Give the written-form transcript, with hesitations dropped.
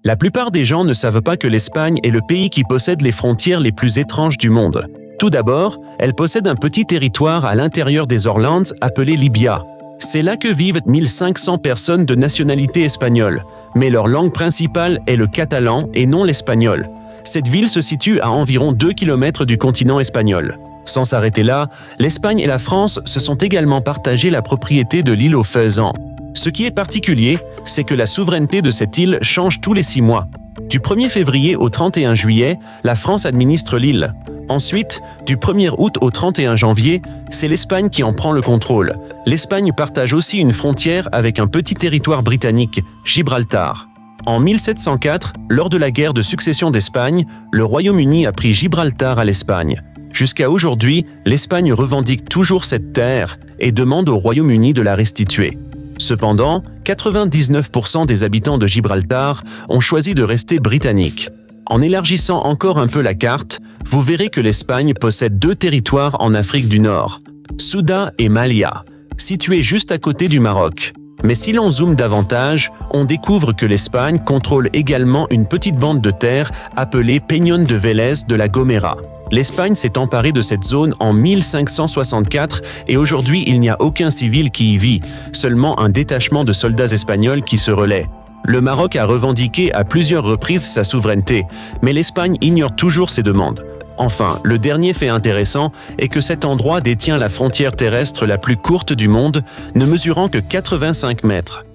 La plupart des gens ne savent pas que l'Espagne est le pays qui possède les frontières les plus étranges du monde. Tout d'abord, elle possède un petit territoire à l'intérieur des Orlandes appelé Libia. C'est là que vivent 1500 personnes de nationalité espagnole, mais leur langue principale est le catalan et non l'espagnol. Cette ville se situe à environ 2 km du continent espagnol. Sans s'arrêter là, l'Espagne et la France se sont également partagé la propriété de l'île aux faisans. Ce qui est particulier, c'est que la souveraineté de cette île change tous les 6 mois. Du 1er février au 31 juillet, la France administre l'île. Ensuite, du 1er août au 31 janvier, c'est l'Espagne qui en prend le contrôle. L'Espagne partage aussi une frontière avec un petit territoire britannique, Gibraltar. En 1704, lors de la guerre de succession d'Espagne, le Royaume-Uni a pris Gibraltar à l'Espagne. Jusqu'à aujourd'hui, l'Espagne revendique toujours cette terre et demande au Royaume-Uni de la restituer. Cependant, 99% des habitants de Gibraltar ont choisi de rester britanniques. En élargissant encore un peu la carte, vous verrez que l'Espagne possède 2 territoires en Afrique du Nord, Ceuta et Melilla, situés juste à côté du Maroc. Mais si l'on zoome davantage, on découvre que l'Espagne contrôle également une petite bande de terre appelée Peñón de Vélez de la Gomera. L'Espagne s'est emparée de cette zone en 1564 et aujourd'hui il n'y a aucun civil qui y vit, seulement un détachement de soldats espagnols qui se relaient. Le Maroc a revendiqué à plusieurs reprises sa souveraineté, mais l'Espagne ignore toujours ses demandes. Enfin, le dernier fait intéressant est que cet endroit détient la frontière terrestre la plus courte du monde, ne mesurant que 85 mètres.